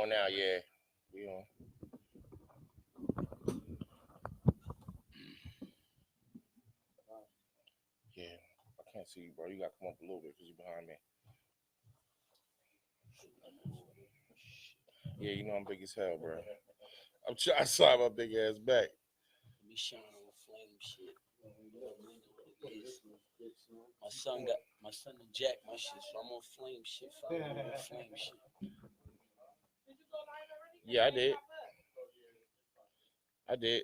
on now, yeah. We on. Yeah, I can't see you, bro. You gotta come up a little bit because you're behind me. Yeah, you know I'm big as hell, bro. I'm trying to slide my big ass back. Be shine on flame shit. My son to jack my shit, so I'm on flame shit. Follow me on flame shit. Yeah, I did. I did.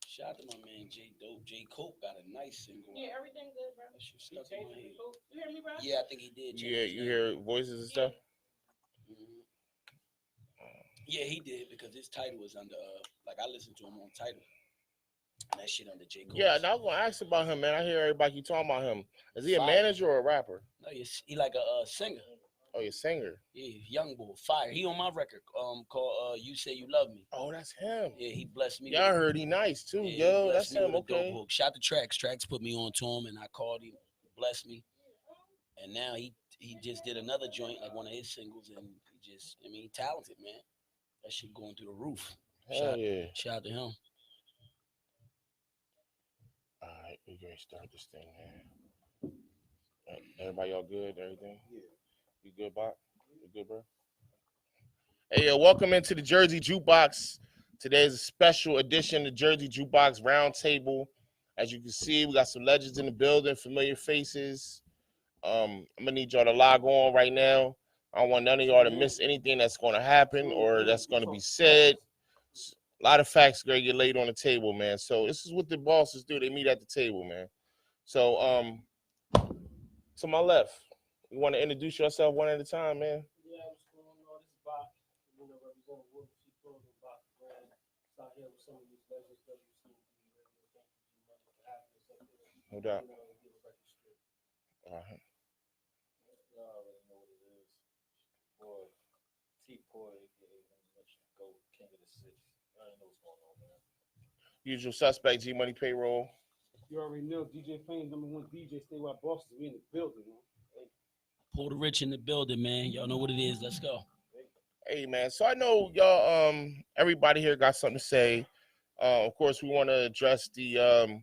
Shout out to my man J Dope. J Cope got a nice single. Yeah, everything good, bro. That shit stuck in my head. You hear me, bro? Yeah, I think he did. Yeah, you hear voices and stuff. Mm-hmm. Yeah, he did because his title was under. Like I listened to him on title. And that shit under J Cole. Yeah, and I was gonna ask about him, man. I hear everybody keep talking about him. Is he a manager or a rapper? No, he like a singer. Oh, you're a singer. Yeah, young boy, fire. He on my record called "You Say You Love Me." Oh, that's him. Yeah, he blessed me. Yeah, I heard he nice too. Yeah, yo, that's him. Okay. Hook. Shout to Tracks. Tracks put me on to him, and I called him. Blessed me, and now he just did another joint like one of his singles, and he talented, man. That shit going through the roof. Hell yeah. Shout out to him. All right, we gonna start this thing, man. Everybody, all good? Everything? Yeah. You good, Bob? You good, bro? Hey, yo, welcome into the Jersey Jukebox. Today is a special edition of Jersey Jukebox Roundtable. As you can see, we got some legends in the building, familiar faces. I'm gonna need y'all to log on right now. I don't want none of y'all to miss anything that's gonna happen or that's gonna be said. A lot of facts gonna get laid on the table, man. So this is what the bosses do. They meet at the table, man. So to my left, you want to introduce yourself one at a time, man? Yeah, what's going on? This is Bach. You know, representing Wcmd, Bach brand. It's out here with some of these legends, Wcmd. No doubt. You know, give a record straight. All right. Y'all already know what it is. Boy, Tporter, go king of the city. I already know what's going on, man. Usual suspect, Gmoneypayroll. You already know DJ Fame, #1 DJ, stay with Boston. We in the building, man. Puerto Rich in the building, man. Y'all know what it is. Let's go. Hey, man. So I know y'all, everybody here got something to say. Of course, we want to address the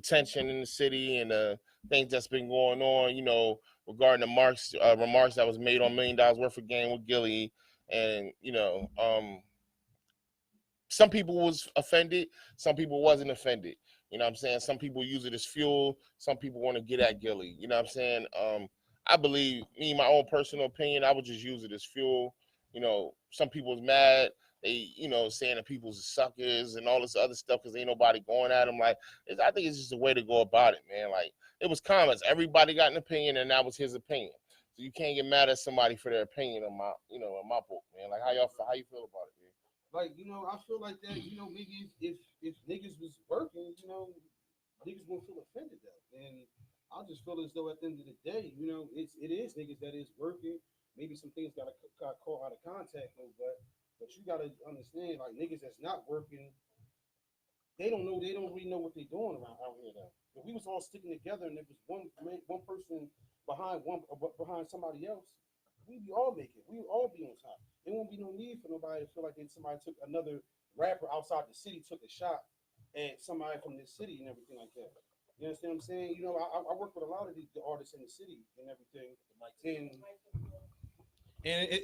tension in the city and the things that's been going on, you know, regarding the remarks that was made on $1 million worth of game with Gillie. And, you know, some people was offended. Some people wasn't offended. You know what I'm saying? Some people use it as fuel. Some people want to get at Gillie. You know what I'm saying? I believe, my own personal opinion, I would just use it as fuel. You know, some people was mad. They, you know, saying that people's suckers and all this other stuff because ain't nobody going at them. Like, I think it's just a way to go about it, man. Like, it was comments. Everybody got an opinion, and that was his opinion. So you can't get mad at somebody for their opinion in my book, man. Like, how you feel about it, man? Like, you know, I feel like that, you know, maybe if niggas was working, you know, niggas won't feel offended though. And I just feel as though at the end of the day, you know, it is niggas that is working. Maybe some things got caught out of contact though, but you gotta understand, like niggas that's not working, they don't really know what they're doing around out here though. If we was all sticking together and there was one person behind somebody else, we'd be all make it. We would all be on top. There won't be no need for nobody to feel like somebody took another rapper outside the city took a shot at somebody from this city and everything like that. You understand what I'm saying? You know, I work with a lot of the artists in the city and everything, and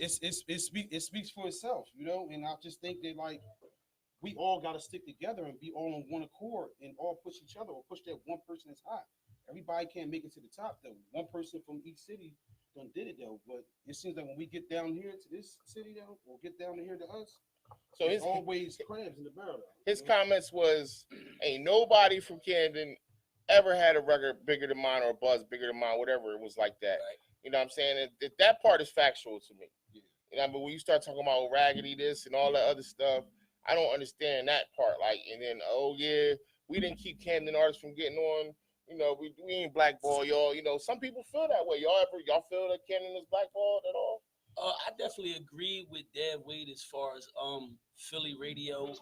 it speaks for itself, you know. And I just think that like we all got to stick together and be all on one accord and all push each other or push that one person that's hot. Everybody can't make it to the top though. One person from each city done did it though, but it seems like when we get down here to this city though, or get down here to us, so it's always crabs in the barrel though. His comments was, ain't nobody from Camden ever had a record bigger than mine or a buzz bigger than mine, whatever it was like that. Right. You know what I'm saying? That part is factual to me. Yeah. You know, but when you start talking about raggedy this and all that other stuff, I don't understand that part. Like, and then, oh yeah, we didn't keep Camden artists from getting on. You know, we ain't blackball y'all. You know, some people feel that way. Y'all feel that Camden is blackballed at all? I definitely agree with Dad Wade as far as Philly radio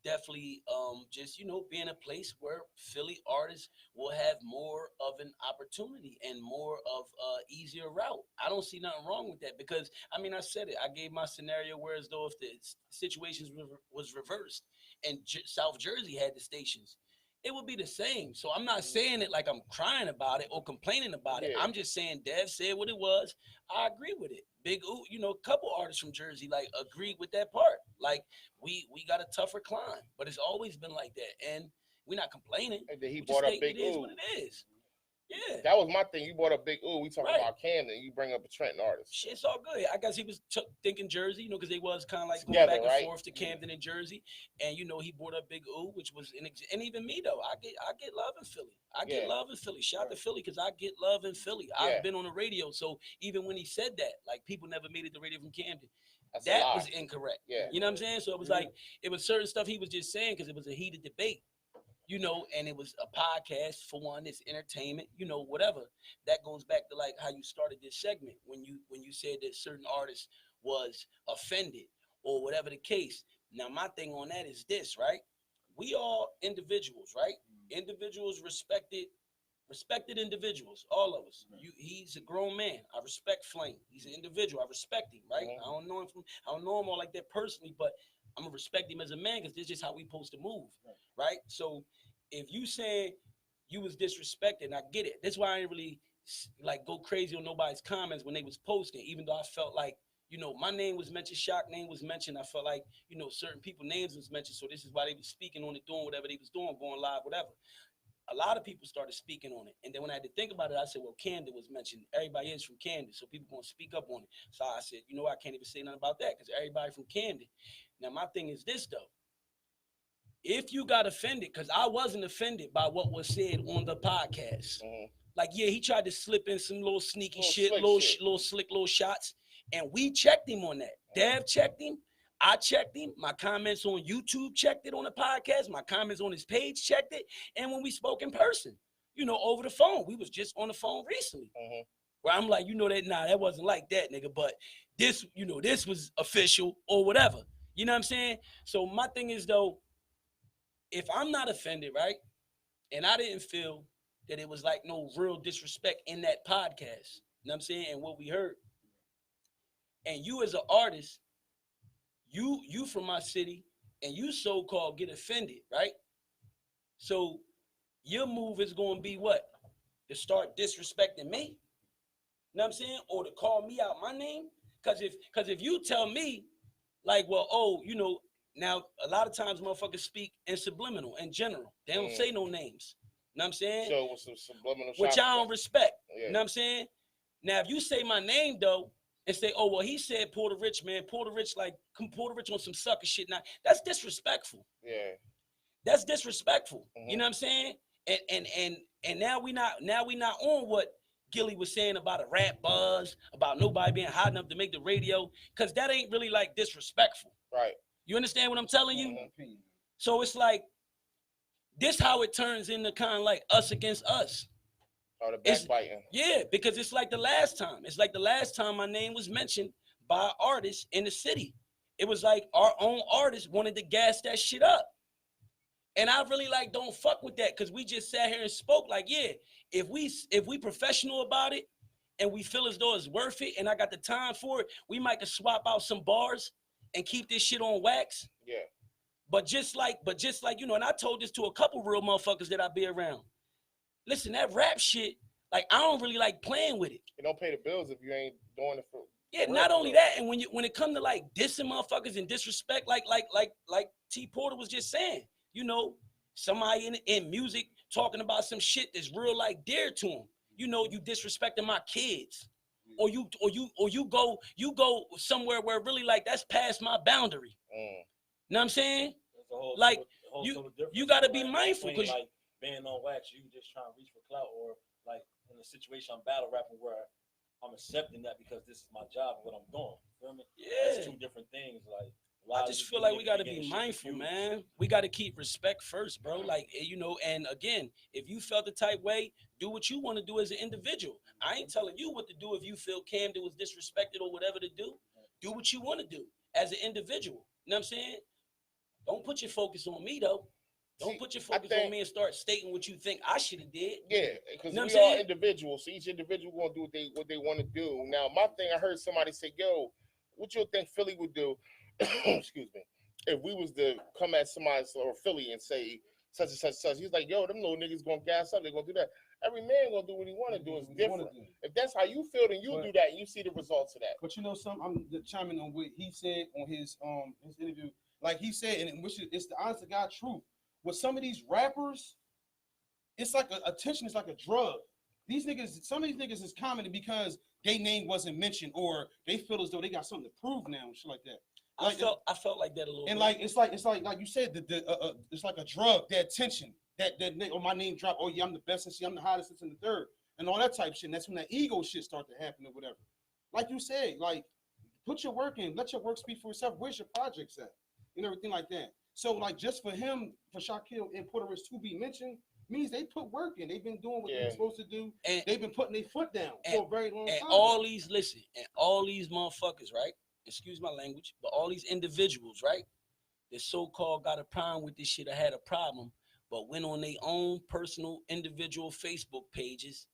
definitely just, you know, being a place where Philly artists will have more of an opportunity and more of easier route. I don't see nothing wrong with that because, I mean, I said it. I gave my scenario where as though if the situations was reversed and South Jersey had the stations, it would be the same. So I'm not saying it like I'm crying about it or complaining about it. I'm just saying Dev said what it was. I agree with it. Big Ooh, you know, a couple artists from Jersey like agreed with that part. Like we got a tougher climb, but it's always been like that, and we're not complaining. And then he We brought up just Big it is Ooh. what it is. Yeah. That was my thing. You brought up Big Ooh. We talking Right. about Camden. You bring up a Trenton artist. Shit, it's all good. I guess he was thinking Jersey, you know, because they was kind of like Together, going back right? and forth to Camden and Jersey, and you know he brought up Big Ooh, which was and even me though, I get love in Philly. I get love in Philly. Shout out to Philly because I get love in Philly. I've been on the radio, so even when he said that, like people never made it to radio from Camden. That was incorrect. Yeah. You know what I'm saying? So it was like it was certain stuff he was just saying because it was a heated debate. You know, and it was a podcast for one. It's entertainment, you know, whatever. That goes back to like how you started this segment when you said that certain artists was offended or whatever the case. Now, my thing on that is this, right? We all individuals, right? Individuals respected individuals, all of us. He's a grown man. I respect Flame. He's an individual. I respect him, right? I don't know him all like that personally, but I'm gonna respect him as a man because this is just how we supposed to move, right? So if you say you was disrespected, and I get it. That's why I didn't really like go crazy on nobody's comments when they was posting, even though I felt like, you know, my name was mentioned, Shock name was mentioned. I felt like, you know, certain people names was mentioned. So this is why they was speaking on it, doing whatever they was doing, going live, whatever. A lot of people started speaking on it. And then when I had to think about it, I said, well, Camden was mentioned. Everybody is from Camden, so people going to speak up on it. So I said, you know, I can't even say nothing about that because everybody from Camden. Now, my thing is this, though. If you got offended, because I wasn't offended by what was said on the podcast. Like, yeah, he tried to slip in some little sneaky little slick shots. And we checked him on that. Dev checked him. I checked him. My comments on YouTube checked it on the podcast. My comments on his page checked it. And when we spoke in person, you know, over the phone, we was just on the phone recently. Where I'm like, you know, that wasn't like that, nigga. But this, you know, this was official or whatever. You know what I'm saying? So my thing is, though, if I'm not offended, right, and I didn't feel that it was like no real disrespect in that podcast, you know what I'm saying, and what we heard, and you as an artist, you from my city, and you so-called get offended, right? So your move is going to be what? To start disrespecting me? You know what I'm saying? Or to call me out my name? Because if you tell me, like, well, oh, you know, now a lot of times motherfuckers speak in subliminal, in general. They don't say no names. You know what I'm saying? So with some subliminal which I don't respect. You know what I'm saying? Now, if you say my name, though, and say, oh, well, he said Porter Rich, man. Porter Rich, like, Porter Rich on some sucker shit. Now, that's disrespectful. Yeah. That's disrespectful. You know what I'm saying? And now we not on what Gillie was saying about a rap buzz, about nobody being hot enough to make the radio, because that ain't really like disrespectful. Right. You understand what I'm telling you? So it's like this how it turns into kind of like us against us. Oh, the backbiting. Yeah, because it's like the last time. It's like the last time my name was mentioned by artists in the city. It was like our own artists wanted to gas that shit up. And I really like don't fuck with that because we just sat here and spoke like, yeah, if we professional about it and we feel as though it's worth it and I got the time for it, we might could swap out some bars and keep this shit on wax. Yeah. But just like, you know, and I told this to a couple real motherfuckers that I be around. Listen, that rap shit, like I don't really like playing with it. You don't pay the bills if you ain't doing it for. Yeah, not only that, and when it come to like dissing motherfuckers and disrespect, like Tporter was just saying, you know, somebody in music talking about some shit that's real like dear to him. You know, you disrespecting my kids, or you go somewhere where really like that's past my boundary. Know what I'm saying? Like you got to be mindful because like being on wax, you just trying to reach for clout, or like in a situation I'm battle rapping where I'm accepting that because this is my job and what I'm doing. Feel me? Yeah, it's two different things. Like I just feel like we got to be mindful, man. We got to keep respect first, bro. Like, you know, and again, if you felt the type way, do what you want to do as an individual. I ain't telling you what to do if you feel Camden was disrespected or whatever to do. Do what you want to do as an individual. You know what I'm saying? Don't put your focus on me though. Don't put your focus on me and start stating what you think I should have did. Yeah, because you know we are individuals, so each individual gonna do what they want to do. Now, my thing, I heard somebody say, "Yo, what you think Philly would do?" Excuse me. If we was to come at somebody or Philly and say such and such, such, he's like, "Yo, them little niggas gonna gas up. They're gonna do that." Every man gonna do what he want to do. It's different. If that's how you feel, then you do that, and you see the results of that. But you know something, I'm chiming on what he said on his interview. Like he said, and which it's the honest to God truth. With some of these rappers, it's like attention is like a drug. These niggas, some of these niggas is commenting because their name wasn't mentioned, or they feel as though they got something to prove now and shit like that. Like, I felt like that a little. And bit. like it's like you said, it's like a drug. The attention that oh, my name drop. Oh yeah, I'm the best and see, I'm the hottest and the third, and all that type of shit. And that's when that ego shit start to happen or whatever. Like you said, like put your work in, let your work speak for itself. Where's your projects at? And everything like that. So like just for him, for Shaquille and Tporter to be mentioned means they put work in. They've been doing what they're supposed to do. And they've been putting their foot down for a very long time. And all these motherfuckers, right? Excuse my language, but all these individuals, right? That so-called got a problem with this shit or had a problem, but went on their own personal individual Facebook pages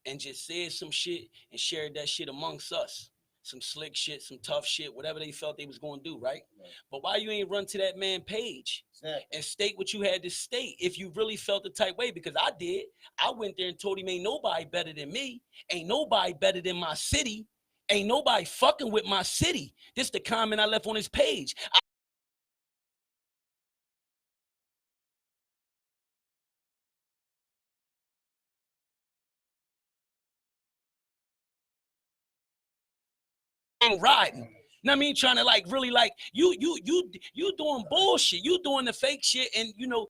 and just said some shit and shared that shit amongst us. Some slick shit, some tough shit, whatever they felt they was going to do, right? But why you ain't run to that man page and state what you had to state if you really felt the type way? Because I did. I went there and told him ain't nobody better than me. Ain't nobody better than my city. Ain't nobody fucking with my city. This the comment I left on his page. Riding. You know what I mean? Trying to like really like you doing bullshit. You doing the fake shit, and you know